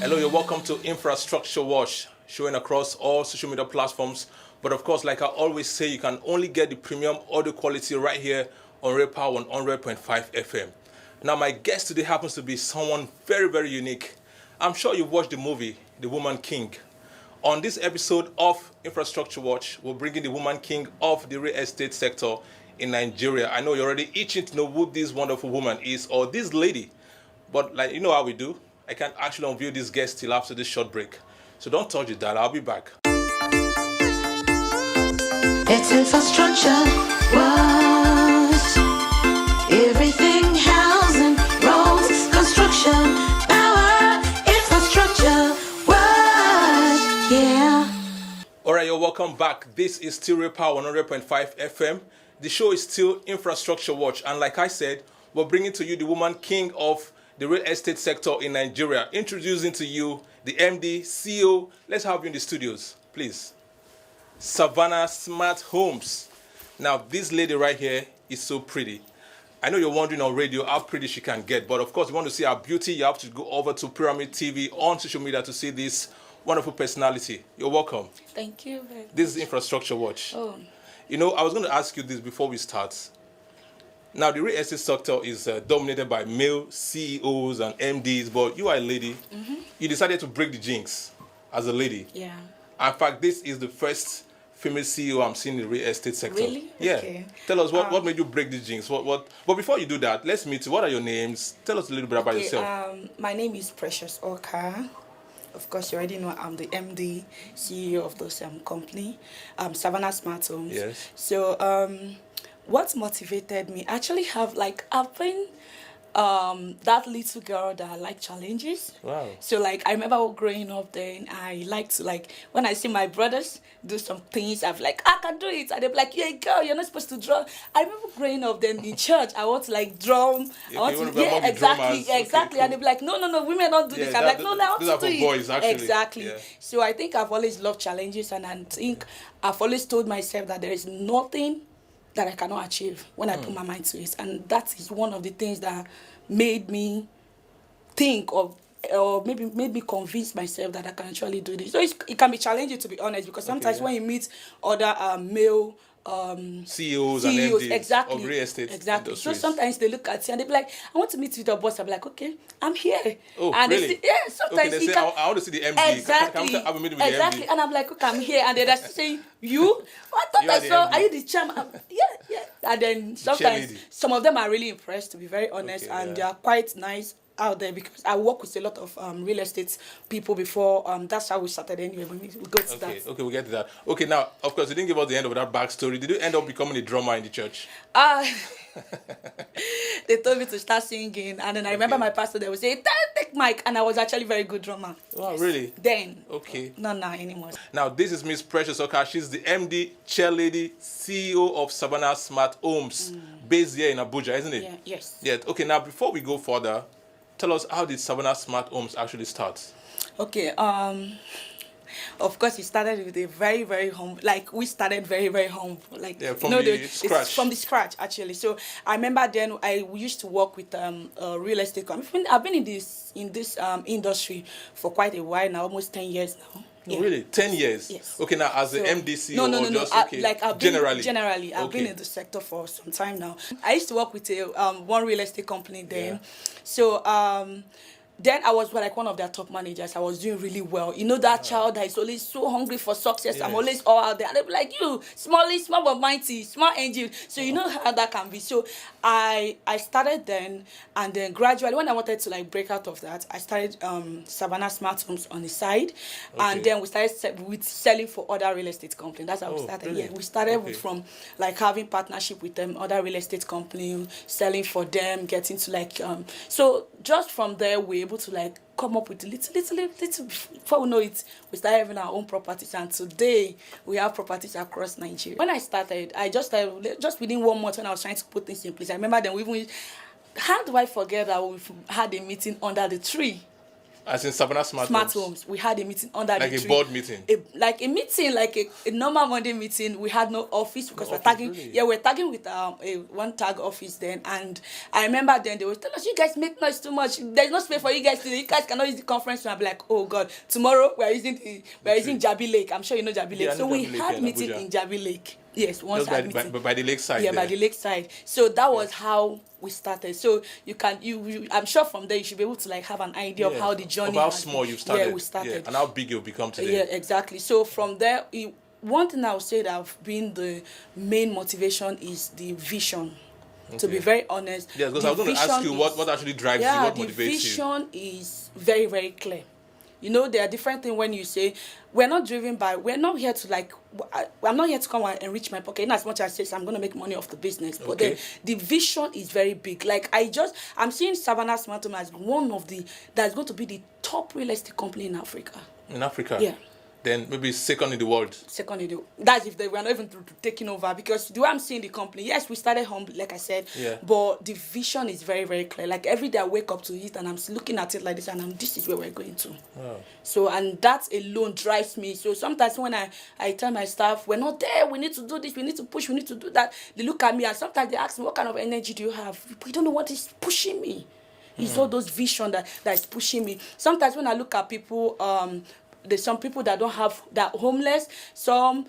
Hello, you're welcome to Infrastructure Watch, showing across all social media platforms. But of course, like I always say, you can only get the premium audio quality right here on Red Power on 100.5 FM. Now, my guest today happens to be someone very, very unique. I'm sure you've watched the movie, The Woman King. On this episode of Infrastructure Watch, we're bringing the woman king of the real estate sector in Nigeria. I know you're already itching to know who this wonderful woman is, or this lady. But like you know how we do, I can't actually unveil this guest till after this short break. So don't touch it, Dad. I'll be back. It's infrastructure was everything: housing, roads, construction, power. Infrastructure was, yeah. All right, you're welcome back. This is still Red Power 100.5 FM. The show is still Infrastructure Watch, and like I said, we're bringing to you the woman king of the real estate sector in Nigeria. Introducing to you the MD, CEO. Let's have you in the studios, please. Savana Smart Homes. Now, this lady right here is so pretty. I know you're wondering on radio how pretty she can get, but of course, you want to see her beauty, you have to go over to Pyramid TV on social media to see this wonderful personality. You're welcome. Thank you very much. This is Infrastructure Watch. Oh, You know, I was going to ask you this before we start. Now, the real estate sector is dominated by male CEOs and MDs, but you are a lady. Mm-hmm. You decided to break the jinx as a lady. yeah. In fact, this is the first female CEO I'm seeing in the real estate sector. Really? Yeah. Okay. Tell us what made you break the jinx. What? But before you do that, let's meet you. What are your names? Tell us a little bit about yourself. My name is Precious Oka. Of course, you already know I'm the MD, CEO of this company, Savana Smart Homes. Yes. So, what motivated me? Actually, I've been that little girl that I like challenges. Wow. So I remember growing up then, I like to when I see my brothers do some things, I'm like, I can do it. And they're like, yeah, girl, you're not supposed to draw. I remember growing up then in church, I want to drum. Okay, I want you to, wanna be among the drummers. Okay, exactly. cool. And they'd be like, no, women don't do this. I'm like, no, I want these are to do for it. boys, actually. Exactly. Yeah. So I think I've always loved challenges, and I think I've always told myself that there is nothing that I cannot achieve when I put my mind to it. And that is one of the things that made me think of, or maybe made me convince myself that I can actually do this. So it can be challenging, to be honest, because sometimes when you meet other male CEOs and MDs exactly, of real estate exactly. So industries. sometimes they look at you and they be like, I want to meet with your boss. I'm like, okay, I'm here. Oh, and really? They say, yeah, sometimes okay, they say, I want to see the MD. Exactly. Can I have a meeting with exactly. the MD? And I'm like, okay, I'm here. And they're saying, you? I thought You are I the saw, MD. are you the chairman? Yeah. And then sometimes chairlady. some of them are really impressed, to be very honest, Okay, and yeah. they are quite nice out there, because I work with a lot of real estate people before. That's how we started anyway. We go to that. Okay, we get to that. Okay, now, of course, you didn't give us the end of that backstory. Did you end up becoming a drummer in the church? They told me to start singing, and then I remember my pastor, they would say, take mic, and I was actually a very good drummer. Wow, really? Then. Okay. Not now anymore. Now, this is Miss Precious Oka. She's the MD, chairlady, CEO of Savana Smart Homes, based here in Abuja, isn't it? Yeah, yes. Yeah. Okay, now, before we go further, tell us, how did Savana Smart Homes actually start? Okay, of course, it started with a very, very humble. We started very, very humble. From the scratch. From the scratch, actually. So I remember then we used to work with a real estate company. I've been in this industry for quite a while now, almost 10 years now. Yeah. Really? 10 years? Yes. Okay, now as the MD, CEO, No. or just, okay, I've generally? I've been in the sector for some time now. I used to work with one real estate company then. Yeah. So then I was one of their top managers. I was doing really well. You know that child that is always so hungry for success. Yes. I'm always all out there. And they'll be like, you, small but mighty, small engine. So you know how that can be. So I started then, and then gradually when I wanted to break out of that, I started Savana Smart Homes on the side. Okay. And then we started with selling for other real estate companies. That's how we started. Really? Yeah, we started Okay. from having partnership with them, other real estate companies, selling for them, getting to so just from there we're able to come up with little before we know it, we started having our own properties, and today we have properties across Nigeria. When I started, I just within 1 month when I was trying to put things in place, I remember then how do I forget that we had a meeting under the tree? As in Savana Smart Homes. We had a meeting under like the a tree. board meeting. Like a meeting, like a normal Monday meeting. We had no office because No we're office, tagging. really? Yeah, we're tagging with one tag office then. And I remember then they would tell us, "You guys make noise too much. There's no space for you guys today. You guys cannot use the conference room." I'm like, "Oh God, tomorrow we're using Jabi Lake." I'm sure you know Jabi Lake. Yeah, I know So we Jabi Lake had here in meeting Abuja. in Jabi Lake. Yes, once Just had meeting. by the lakeside. Yeah, by there. the lakeside. So that was how we started. So you can I'm sure from there you should be able to like have an idea of Yeah. how the journey Of how has small been. you've started. Yeah, we started. Yeah, and how big you'll become today. Yeah, exactly. So from there, one thing I would say that have been the main motivation is the vision. To be very honest. Yeah, because the I was going to ask you vision what actually drives you, what motivates the you. vision is very, very clear. You know, there are different things when you say, we're not here to like, I'm not here to come and enrich my pocket, in as much as I say I'm going to make money off the business. But Okay. then the vision is very big. Like I'm seeing Savana Smart Homes as one of that's going to be the top real estate company in Africa. In Africa? Yeah. Then maybe second in the world. Secondly, that's if they were not even taking over, because the way I'm seeing the company, yes, we started humble, like I said, Yeah. but the vision is very, very clear. Like every day I wake up to it and I'm looking at it like this, and this is where we're going to. Wow. So, and that alone drives me. So sometimes when I tell my staff, we're not there, we need to do this, we need to push, we need to do that, they look at me and sometimes they ask me, what kind of energy do you have? We don't know what is pushing me. It's all those vision that is pushing me. Sometimes when I look at people, there's some people that don't have, that homeless. Now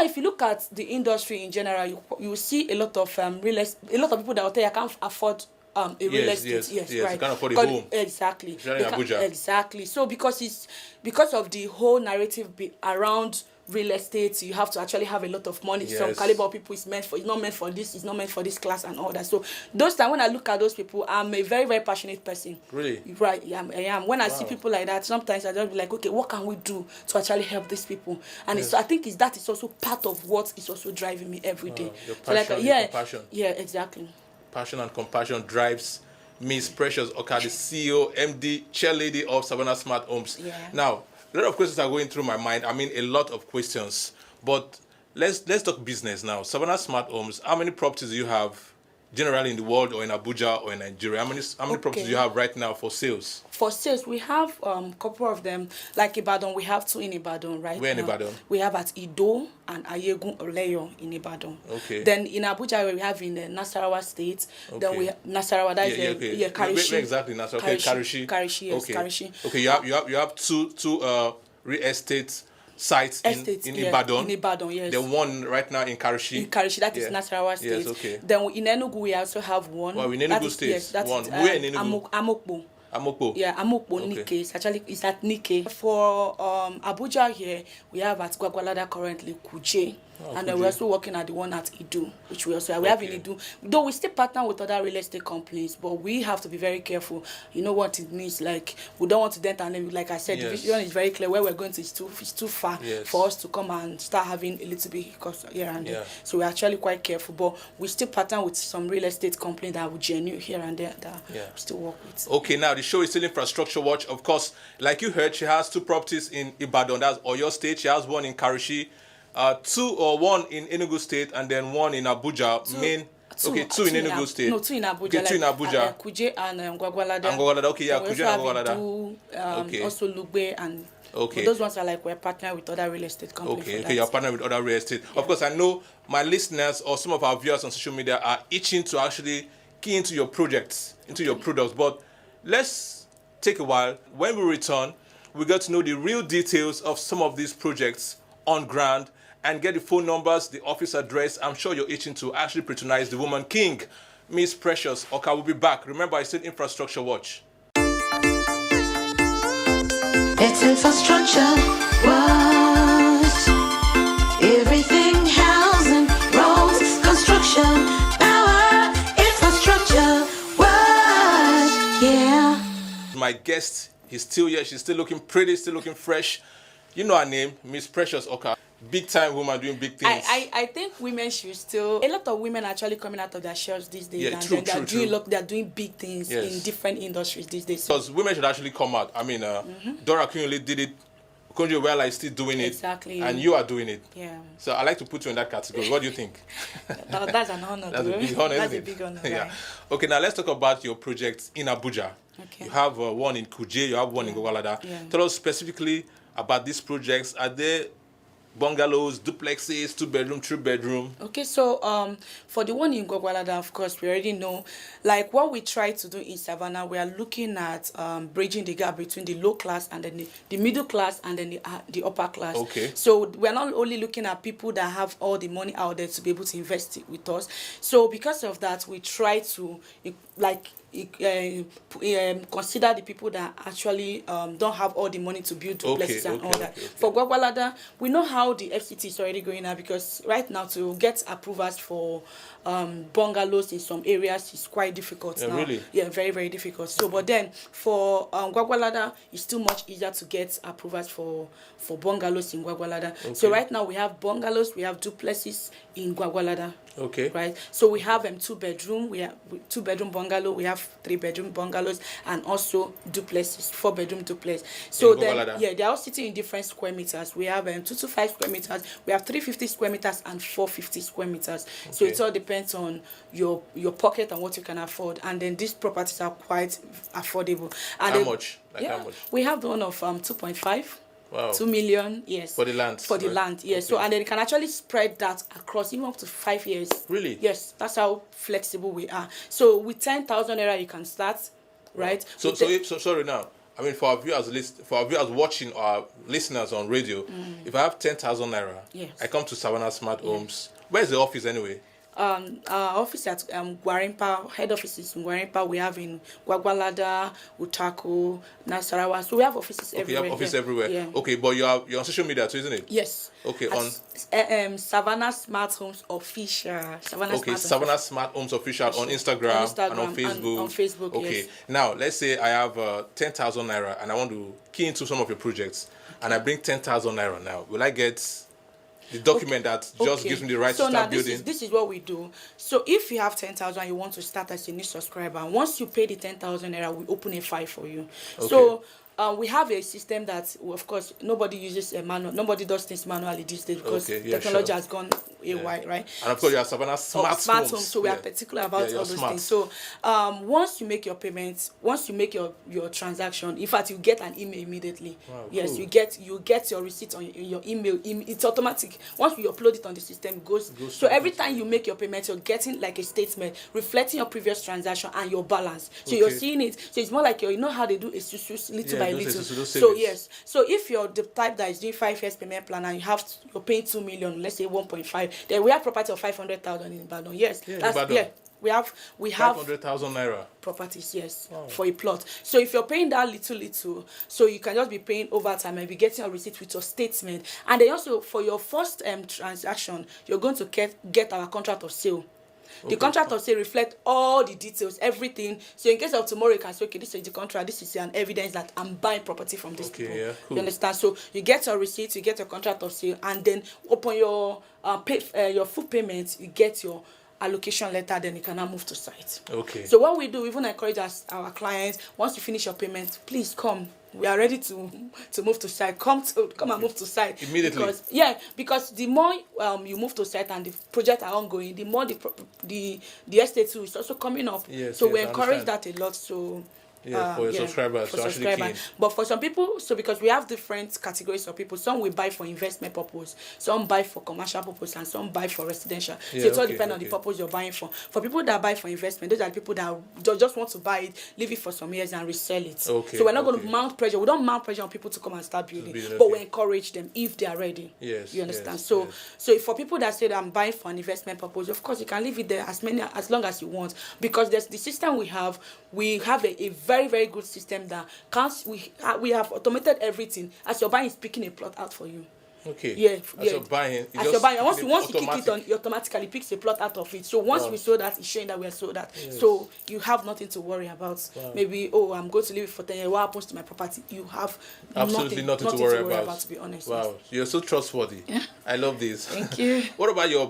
if you look at the industry in general, you see a lot of people that will tell you I can't afford a real estate. Yes, right. You can't afford a home. Exactly. Especially in Abuja. Exactly. So because of the whole narrative around real estate, you have to actually have a lot of money. Yes. Some caliber of people it's not meant for this, it's not meant for this class and all that. So those times when I look at those people, I'm a very, very passionate person. Really? Right, yeah, I am. When I see people like that, sometimes I just be like, okay, what can we do to actually help these people? And I think that is also part of what is also driving me every day. Your So like, passion, your compassion. Yeah, exactly. Passion and compassion drives Miss Precious Oka, the CEO, MD, chairlady of Savana Smart Homes. Yeah. Now, a lot of questions are going through my mind. I mean, a lot of questions. But let's talk business now. Savana Smart Homes, how many properties do you have generally in the world, or in Abuja or in Nigeria? How many properties do you have right now for sales? For sales, we have a couple of them. Like Ibadan, we have 2 in Ibadan, right? Where in Ibadan? We have at Ido and Ayegun Oleyo in Ibadan. Okay. Then in Abuja, we have in Nasarawa State. Okay. Then we have Nasarawa, that's Karishi. Where exactly Nasarawa? Okay, Karishi. Karishi, yes, okay. Karishi. Okay, you have two real estate sites in Ibadan. In Ibadan, yes. The one right now in Karishi. In Karishi, that is Nasarawa State. Yes, okay. Then in Enugu, we also have one. Well, in Enugu State, yes, that's one. Where in Enugu? Amokpo. Amokpo. Yeah, Amokpo, Okay. Nike. It's at Nike. For Abuja here, we have at Gwagwalada currently Kuje. And then we're also working at the one at Idu, which we also have. We have in Idu. Though we still partner with other real estate companies, but we have to be very careful. You know what it means? Like, we don't want to dent, and like I said, the vision is very clear. Where we're going to is too far for us to come and start having a little bit cost here and there. So we're actually quite careful, but we still partner with some real estate company that will genuine here and there that we still work with. Okay, now the show is still Infrastructure Watch. Of course, like you heard, she has 2 properties in Ibadan, that's Oyo State. She has 1 in Karishi, 1 in Enugu State, and then 1 in Abuja. 2 in Enugu State. No, 2 in Abuja. Okay, 2 in Abuja. Kuje and Gwagwalada. And Gwagwalada, okay, yeah, We Kuje also and have Gwagwalada. Idu, also Lugbe, and okay. those ones are like we're partnering with other real estate companies. Okay, you're partnering with other real estate. Of course, I know my listeners or some of our viewers on social media are itching to actually key into your projects, into your products. But let's take a while. When we return, we get to know the real details of some of these projects on ground and get the phone numbers, the office address. I'm sure you're itching to actually patronize the woman king, Miss Precious Oka. Will be back. Remember, I said Infrastructure Watch. It's Infrastructure Watch. Everything housing, roads, construction, power, Infrastructure Watch. Yeah. My guest, he's still here. She's still looking pretty, still looking fresh. You know her name, Miss Precious Oka. Big time woman doing big things. I think women should still. A lot of women are actually coming out of their shells these days, Yeah, and true, they're true, doing they're doing big things Yes. in different industries these days. Because women should actually come out. I mean, Dora Kunle did it. Konjo Wella is still doing it. Exactly. And you are doing it. Yeah. So I like to put you in that category. What do you think? That's an honor. That's a though. big honor, That's isn't a it? big honor. Yeah. Right. Okay, now let's talk about your projects in Abuja. Okay. You have one in Kuje, you have one in Gwagwalada. Yeah. Tell us specifically about these projects. Are they bungalows, duplexes, 2-bedroom, 3-bedroom? Okay, so for the one in Gwagwalada, of course, we already know, like what we try to do in Savannah, we are looking at bridging the gap between the low class and then the middle class and then the upper class. Okay. So we're not only looking at people that have all the money out there to be able to invest it with us. So because of that, we try to consider the people that actually don't have all the money to build duplexes and all that. Okay. For Gwagwalada, we know how the FCT is already going now, because right now to get approvals for bungalows in some areas is quite difficult now. Really? Yeah, very, very difficult. So, but then for Gwagwalada, it's still much easier to get approvals for bungalows in Gwagwalada. Okay. So right now we have bungalows, we have duplexes in Gwagwalada. Okay. Right. So we have 2-bedroom, we have 2-bedroom bungalow, we have 3-bedroom bungalows, and also duplexes, 4-bedroom duplex. So then, yeah, they're all sitting in different square meters. We have 225 square meters, we have 350 square meters, and 450 square meters. Okay. So it all depends on your pocket and what you can afford. And then these properties are quite affordable. And how much? How much? We have the one of 2.5. Wow. 2 million, yes. For the land. For the land, yes. Okay. So, and then you can actually spread that across even up to 5 years. Really? Yes, that's how flexible we are. So with 10,000 naira you can start, right? Wow. So sorry now. I mean, for our viewers watching, our listeners on radio, if I have 10,000 naira, yes, I come to Savana Smart Homes. Where's the office anyway? Our office at Gwarimpa, head office is in Gwarimpa. We have in Gwagwalada, Utako, Nasarawa. So we have offices everywhere. You have office everywhere. Yeah. Okay, but you're on social media too, isn't it? Yes. Okay, on Savana Smart Homes Official. Savana Smart Homes Official on Instagram and on Facebook. And on Facebook. Okay. Yes. Now let's say I have 10,000 naira and I want to key into some of your projects, and I bring 10,000 naira now. Will I get the document that just gives me the right to start building? This is what we do. So if you have 10,000, you want to start as a new subscriber. Once you pay the 10,000 naira, we open a file for you. Okay. So we have a system that, of course, nobody uses a manual. Nobody does things manually these days because technology has gone AY, right? And of course, you have Savana Smart Homes. So we are particular about all those things. So once you make your payments, once you make your transaction, in fact, you get an email immediately. Wow, yes, cool. you get your receipt on your email. It's automatic. Once we upload it on the system, it goes. So every time you make your payment, you're getting like a statement reflecting your previous transaction and your balance. So you're seeing it. So it's more like you know how they do a little by little. So yes. So if you're the type that is doing 5 years payment plan and you're paying 2 million, let's say 1.5, then we have property of 500,000 in Ibadan. Yes, we have 500,000 naira properties. Yes, wow, for a plot. So if you're paying that little, so you can just be paying over time and be getting a receipt with your statement. And then also for your first transaction, you're going to get our contract of sale. The contract of sale reflect all the details, everything. So in case of tomorrow, you can say, okay, this is the contract. This is an evidence that I'm buying property from this people. Yeah, cool. You understand? So you get your receipt, you get your contract of sale, and then upon your full payment, you get your allocation letter. Then you can now move to site. Okay. So what we do, we even encourage our clients, once you finish your payment, please come. We are ready to move to site. Come and move to site immediately. Because the more you move to site and the projects are ongoing, the more the estate too is also coming up. Yes, so we encourage that a lot. So for your subscribers, for subscribers. But for some people, so because we have different categories of people, some will buy for investment purpose, some buy for commercial purpose, and some buy for residential. So it all depends on the purpose you're buying for. For people that buy for investment, those are the people that just want to buy it, leave it for some years, and resell it. So we're not going to mount pressure. We don't mount pressure on people to come and start building, but we encourage them if they are ready. Yes, you understand? So for people that say that I'm buying for an investment purpose, of course you can leave it there as long as you want, because there's the system we have. We have a very, very good system that we have automated everything. As you're buying, it's picking a plot out for you. Okay. Yeah. As you're buying, once you kick it on, it automatically picks a plot out of it. So once we sold that, it's showing that we have sold that. Yes. So you have nothing to worry about. Wow. Maybe I'm going to leave it for 10 years. What happens to my property? You have absolutely nothing to worry about. To be honest. Wow, yes. You're so trustworthy. Yeah. I love this. Thank you. What about your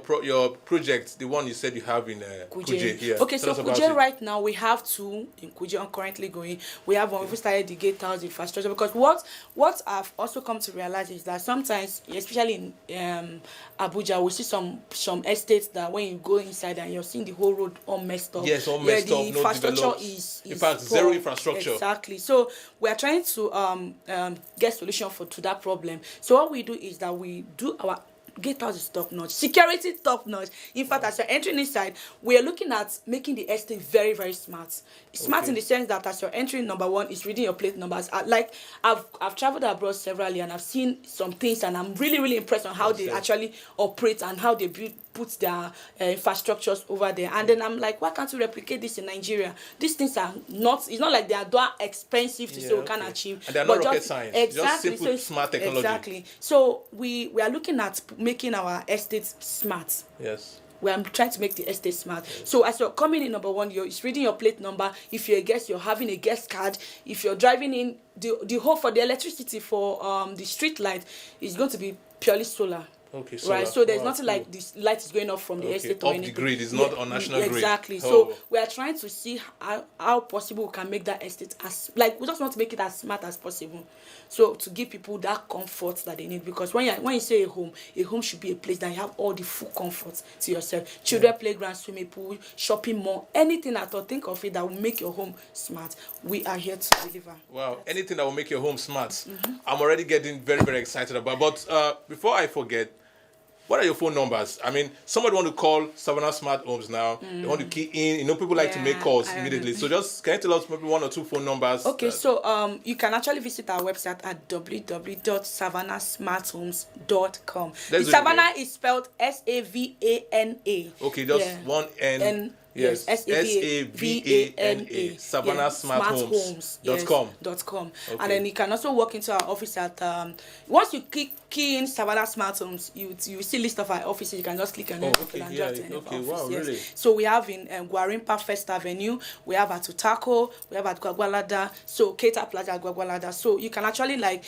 project? The one you said you have in Kuje. Yeah. Okay, so Kuje right now we have 2 in Kuje. I'm currently going. We have one. We started the gatehouse infrastructure, because what I've also come to realize is that sometimes especially in Abuja, we see some estates that when you go inside and you're seeing the whole road all messed up. Yes, all messed the up, no infrastructure developed. is In fact, poor. zero infrastructure. Exactly. So we are trying to get solution to that problem. So what we do is that we do our gatehouse is top notch, security top notch. In fact, as you're entering inside, we are looking at making the estate very, very smart. Smart in the sense that as you're entering, number one is reading your plate numbers. Like I've traveled abroad severally and I've seen some things, and I'm really, really impressed on how they actually operate and how they put their infrastructures over there. And then I'm like, why can't we replicate this in Nigeria? These things are not, it's not like they are that expensive to say we can achieve. And they're not rocket science. Exactly. Just simple, smart technology. Exactly. So we are looking at making our estates smart. Yes. We are trying to make the estate smart. Yes. So as you're coming in, number one, you're reading your plate number. If you're a guest, you're having a guest card. If you're driving in, the whole for the electricity for the street light is going to be purely solar. Okay, solar. Right, so there's nothing like this light is going off from the estate or off anything. the grid, it's not on national grid. Exactly. Oh. So we are trying to see how possible we can make that estate as, like, we just want to make it as smart as possible. So to give people that comfort that they need, because when you say a home should be a place that you have all the full comforts to yourself. Children playground, swimming pool, shopping mall, anything at all. Think of it that will make your home smart. We are here to deliver. Wow, anything that will make your home smart. I'm already getting very, very excited about. But before I forget, what are your phone numbers? I mean, somebody want to call Savana Smart Homes now. They want to key in. You know, people like to make calls immediately. So just, can you tell us maybe 1 or 2 phone numbers? Okay, so you can actually visit our website at www.savanasmarthomes.com. The Savana is spelled Savana. Okay, just one N. Yes, Savana smarthomes.com. .com. Okay. And then you can also walk into our office at once you key in Savana Smart Homes, you see list of our offices. You can just click on it and drive to any of our offices. Yes. Really? So we have in Guarimpa First Avenue, we have at Utako, we have at Gwagwalada, so Keita Plaza at Gwagwalada. So you can actually there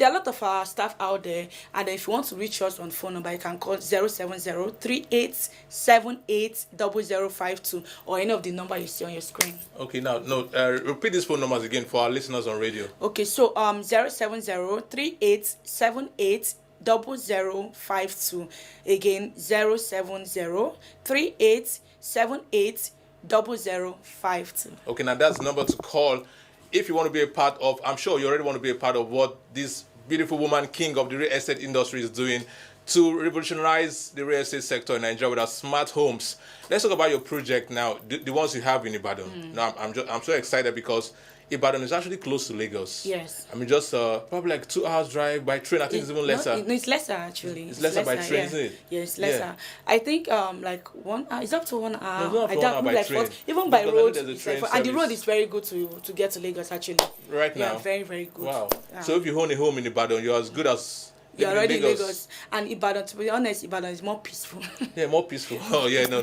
are a lot of our staff out there, and if you want to reach us on phone number, you can call 070-3878-0052 or any of the number you see on your screen. Okay, now repeat these phone numbers again for our listeners on radio. Okay, so 070-3878-0052. Again, 070-3878-0052. Okay, now that's the number to call if you want to be a part of. I'm sure you already want to be a part of what this beautiful woman, king of the real estate industry, is doing to revolutionize the real estate sector in Nigeria with our smart homes. Let's talk about your project now, the ones you have in Ibadan. Now, I'm so excited because Ibadan is actually close to Lagos. Yes. I mean, just probably like 2 hours drive by train. I think it's even lesser. It's lesser actually. It's lesser by train, isn't it? Yes, lesser. Yeah. I think like 1 hour. It's up to 1 hour. No, I doubt by train. Even by road. And the road is very good to get to Lagos actually. Right now. Yeah, very, very good. Wow. So if you own a home in Ibadan, you're as good as. You're already in Lagos. And Ibadan, to be honest, Ibadan is more peaceful. Yeah, more peaceful. Oh yeah, no.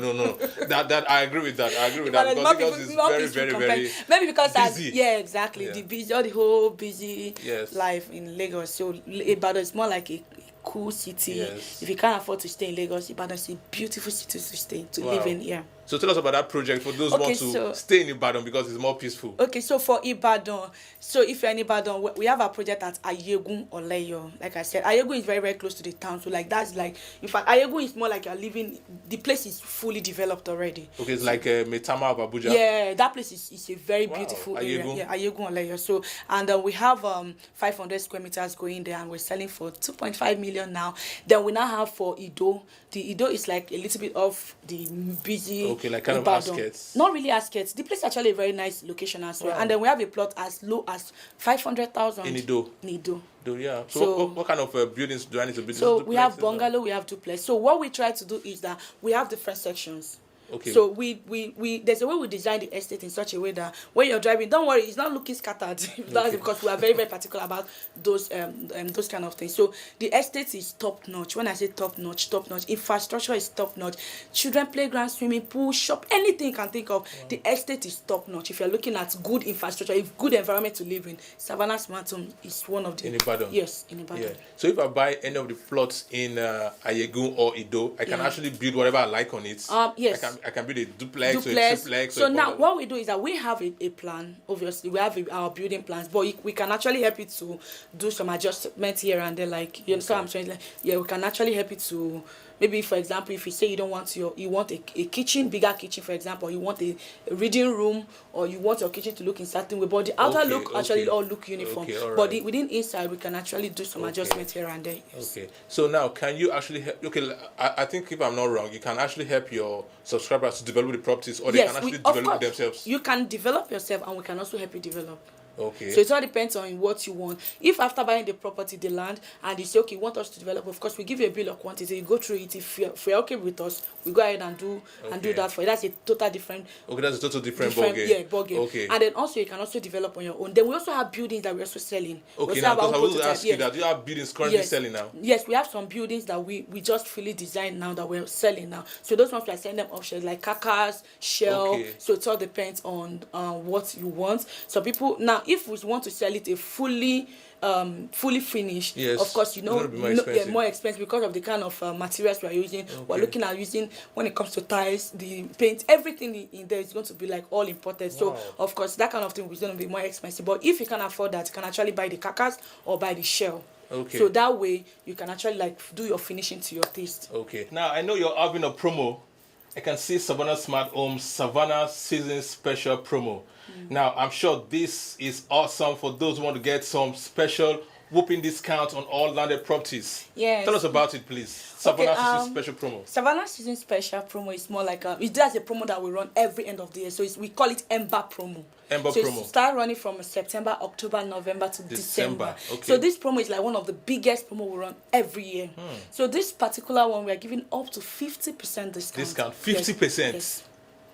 That I agree with that. Because Lagos is very, very maybe because busy. Exactly. Yeah. The whole busy life in Lagos. So Ibadan is more like a cool city. Yes. If you can't afford to stay in Lagos, Ibadan is a beautiful city to live in. Yeah. So tell us about that project for those who want to stay in Ibadan because it's more peaceful. Okay, so for Ibadan, so if you're in Ibadan, we have a project at Ayegun Oleyo. Like I said, Ayegun is very, very close to the town. So like that's like, in fact, Ayegun is more like you're living, the place is fully developed already. Okay, it's like Metama of Abuja. Yeah, that place is a very beautiful area. Yeah, Ayegun Oleyo. So, and we have 500 square meters going there and we're selling for 2.5 million now. Then we now have for Ido. The Ido is like a little bit off the busy. Okay, like kind of outskirts. Not really outskirts. The place is actually a very nice location as well. Wow. And then we have a plot as low as 500,000. In Ido. Yeah. So what kind of buildings do I need to build? So we have bungalow, we have duplex. So what we try to do is that we have different sections. Okay. So we there's a way we design the estate in such a way that when you're driving, don't worry, it's not looking scattered. That's because we are very, very particular about those kind of things. So the estate is top notch. When I say top notch, infrastructure is top notch. Children playground, swimming pool, shop, anything you can think of. Wow. The estate is top notch. If you're looking at good infrastructure, if good environment to live in, Savana Smart Homes is one of the. In Ibadan. Yes, in Ibadan. Yeah. So if I buy any of the plots in Ayegun or Ido, I can actually build whatever I like on it. Yes. I can build a duplex, or a duplex. triplex. So or a now bungalow. what we do is that we have a plan. Obviously, we have our building plans, but we can actually help you to do some adjustments here and there. Like you understand what I'm saying? Like, yeah, we can actually help you to maybe, for example, if you say you don't want you want a kitchen, bigger kitchen, for example, you want a reading room, or you want your kitchen to look in certain way, but the outer look actually all look uniform. But within inside, we can actually do some adjustments here and there. Yes. Okay. So now, can you actually help? Okay, I think if I'm not wrong, you can actually help your subscribers to develop the properties, or they can actually develop it themselves. You can develop yourself, and we can also help you develop. Okay. So it all depends on what you want. If after buying the property, the land, and you say, okay, you want us to develop, of course, we give you a bill of quantity. You go through it. If you're okay with us, we go ahead and do that for you. That's a total different. Okay, that's a total different ballgame. Yeah, ballgame. Okay. And then also you can also develop on your own. Then we also have buildings that we're also selling. Okay, now because I was ask you that, do you have buildings currently selling now? Yes, we have some buildings that we just fully designed now that we're selling now. So those ones we are selling them options like carcass, shell. Okay. So it all depends on what you want. So people now, if we want to sell it a fully finished, of course, more expensive because of the kind of materials we are using. We're looking at using, when it comes to tiles, the paint, everything in there is going to be like all imported. So of course that kind of thing is going to be more expensive. But if you can afford that, you can actually buy the carcass or buy the shell. Okay. So that way you can actually like do your finishing to your taste. Okay. Now I know you're having a promo. I can see Savana Smart Homes Savana Season Special Promo. Now, I'm sure this is awesome for those who want to get some special whooping discount on all landed properties. Yes. Tell us about it, please. Savana Season Special Promo. Savana Season Special Promo is more like that's a promo that we run every end of the year. So we call it Ember Promo. Ember so Promo. It start running from September, October, November to December. Okay. So this promo is like one of the biggest promo we run every year. So this particular one, we are giving up to 50% discount. Discount, 50%? Yes.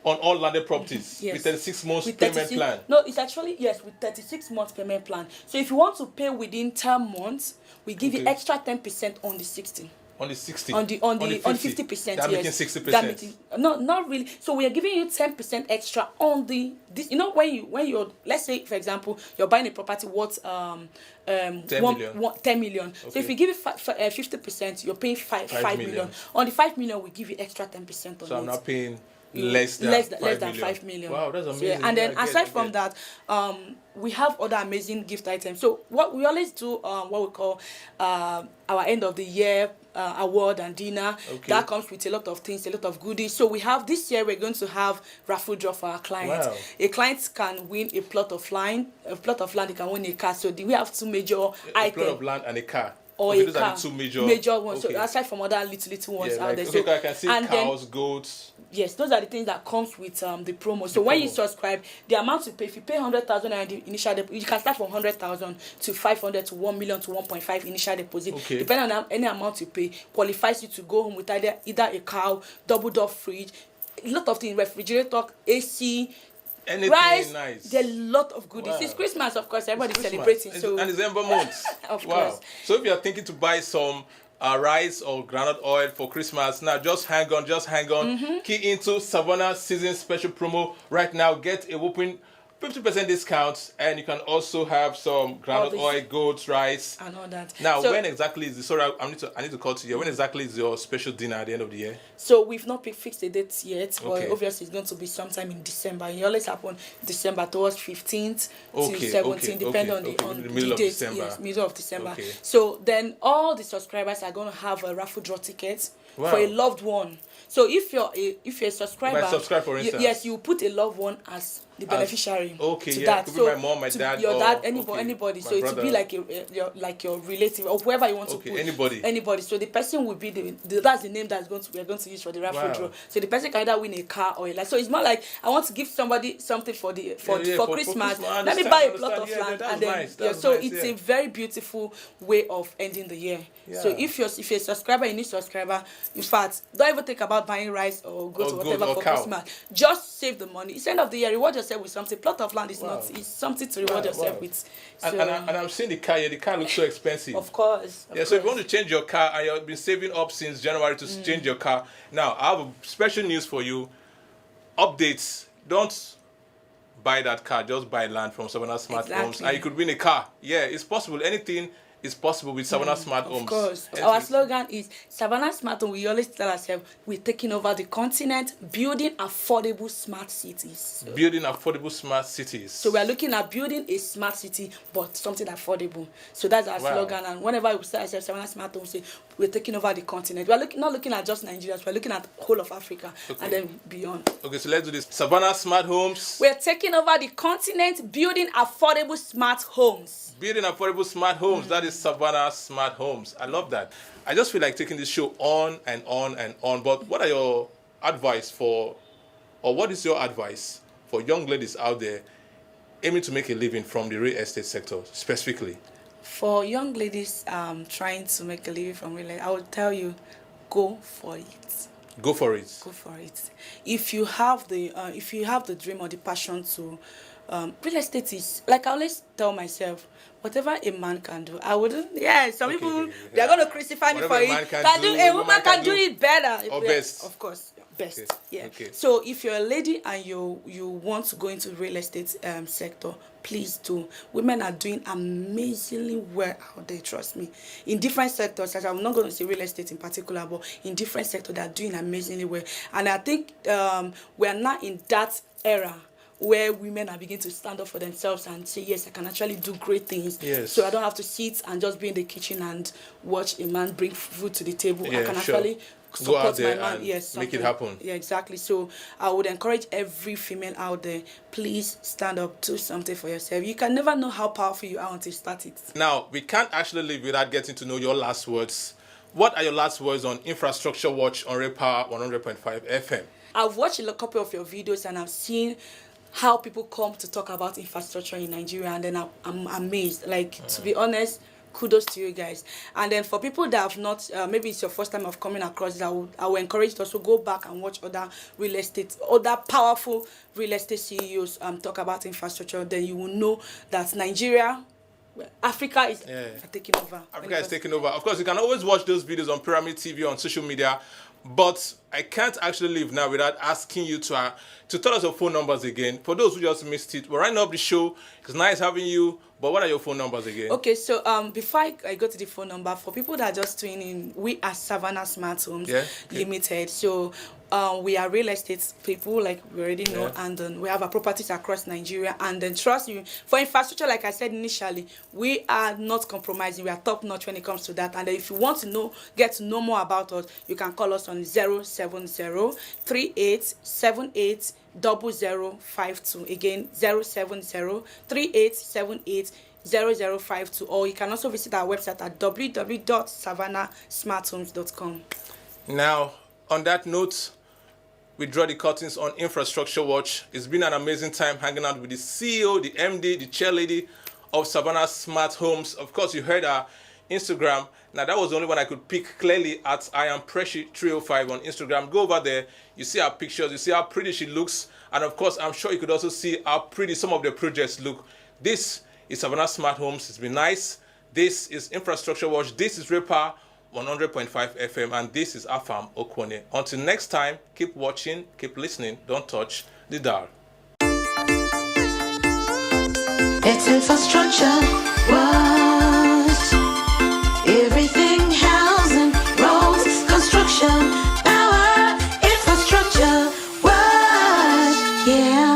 On all landed properties? Yes. With 36 months payment plan? No, it's actually, yes, with 36 months payment plan. So if you want to pay within 10 months, we give you extra 10% on the 60. On the 60? On the 50%, They're making 60%? No, not really. So we are giving you 10% extra on this. You know, when you're, let's say, for example, you're buying a property worth 10 million. Okay. So if you give it 50%, you're paying 5 million. On the 5 million, we give you extra 10% on it. So I'm not paying less than 5 million. Wow, that's amazing. And then aside from that, we have other amazing gift items. So what we always do, what we call our end of the year award and dinner. That comes with a lot of things, a lot of goodies. So we have this year, we're going to have raffle draw for our clients. Wow. A client can win a plot of land. They can win a car. So we have two major items. A plot of land and a car. Or those a car. are the two major ones. So aside from other little ones out there. So I can see cows, goats. Yes, those are the things that comes with the promo. So when you subscribe, the amount you pay, if you pay 100,000 and the initial deposit, you can start from 100,000 to 500 to 1 million to 1.5 initial deposit. Depending on any amount you pay, qualifies you to go home with either a cow, double door fridge, a lot of things, refrigerator, AC. Anything rice, nice. There's a lot of goodies. Wow. It's Christmas, of course. Everybody's celebrating. And it's Ember months. Of course. So if you're thinking to buy some rice or groundnut oil for Christmas, now just hang on. Key into Savana Season Special Promo right now. Get a whooping 50% discount, and you can also have some groundnut oil, goats, rice, and all that. Now, when exactly is this? Sorry, I need to call to you. When exactly is your special dinner at the end of the year? So we've not fixed a date yet, but obviously it's going to be sometime in December. It always happens December towards 15th to 17th, depending on the middle of date. December. Yes, middle of December. So then all the subscribers are going to have a raffle draw ticket for a loved one. So if you're a subscriber, for instance, yes, you put a loved one as the beneficiary to that. Could so be my mom, my dad, your dad, anybody. So it brother. will be like your relative or whoever you want to put. Anybody. So the person will be that's the name we're going to use for the raffle draw. So the person can either win a car or a life. So it's more like I want to give somebody something for Christmas. Let me buy a plot of land, and then it's a very beautiful way of ending the year. Yeah. So if you're a subscriber, you need subscriber. In fact, don't even think about buying rice or goat or whatever for Christmas. Just save the money. It's the end of the year. Reward yourself with something. Plot of land is it's something to reward yourself with. So, and I'm seeing the car here. The car looks so expensive. Of course. So if you want to change your car and you've been saving up since January to change your car, now I have a special news for you. Updates. Don't buy that car. Just buy land from Savana Smart Homes, and you could win a car. Yeah, it's possible. Anything is possible with Savana Smart Homes. Of course. Yes, Our please. slogan is Savana Smart Home. We always tell ourselves we're taking over the continent, building affordable smart cities. Building affordable smart cities. So we are looking at building a smart city, but something affordable. So that's our Wow. slogan. And whenever we say ourselves Savana Smart Home, say we're taking over the continent. We're not looking at just Nigeria. We're looking at whole of Africa and then beyond. Okay, so let's do this. Savana Smart Homes. We're taking over the continent, building affordable smart homes. Building affordable smart homes. That is Savana Smart Homes. I love that. I just feel like taking this show on and on and on. But what are your advice for, or what is your advice for young ladies out there aiming to make a living from the real estate sector specifically? For young ladies trying to make a living from real estate, I would tell you, go for it. Go for it. Go for it. If you have the dream or the passion to, real estate is, like I always tell myself, whatever a man can do, I wouldn't. Yeah, some people they are going to crucify me Whatever for a it. man can do, A woman can do it better. Or Yeah, best. of course, best. Okay. Yeah. Okay. So if you're a lady and you want to go into real estate sector, please do. Women are doing amazingly well out there. Trust me. In different sectors, as I'm not going to say real estate in particular, but in different sectors, they are doing amazingly well. And I think we are now in that era where women are beginning to stand up for themselves and say, yes, I can actually do great things. Yes. So I don't have to sit and just be in the kitchen and watch a man bring food to the table. Yeah, I can sure. actually Go out support my there man. and Yes, make it something. happen. Yeah, exactly. So I would encourage every female out there, please stand up, do something for yourself. You can never know how powerful you are until you start it. Now, we can't actually live without getting to know your last words. What are your last words on Infrastructure Watch on Ray Power 100.5 FM? I've watched a couple of your videos and I've seen how people come to talk about infrastructure in Nigeria, and then I'm amazed. Like, to be honest, kudos to you guys. And then for people that have not, maybe it's your first time of coming across this, I will encourage you to also go back and watch other powerful real estate CEOs talk about infrastructure. Then you will know that Nigeria, Africa is taking over. Africa is taking over. Of course, you can always watch those videos on Pyramid TV on social media. But I can't actually leave now without asking you to tell us your phone numbers again. For those who just missed it, we're running up the show. It's nice having you. But what are your phone numbers again? Okay, so before I go to the phone number, for people that are just tuning in, we are Savana Smart Homes Limited. So we are real estate people, like we already know, and we have our properties across Nigeria. And then trust you, for infrastructure, like I said initially, we are not compromising. We are top notch when it comes to that. And if you want to get to know more about us, you can call us on 070-3878-0052. Again, 070-3878-0052. Or you can also visit our website at www.savanasmarthomes.com. Now, on that note, we draw the curtains on Infrastructure Watch. It's been an amazing time hanging out with the CEO, the MD, the chairlady of Savana Smart Homes. Of course, you heard our Instagram. Now, that was the only one I could pick clearly at I am Preshi305 on Instagram. Go over there. You see our pictures. You see how pretty she looks. And, of course, I'm sure you could also see how pretty some of the projects look. This is Savana Smart Homes. It's been nice. This is Infrastructure Watch. This is Repa 100.5 FM. And this is Afam Okwane. Until next time, keep watching, keep listening. Don't touch the dial. It's infrastructure was everything, housing, roads, construction, power, infrastructure was, yeah.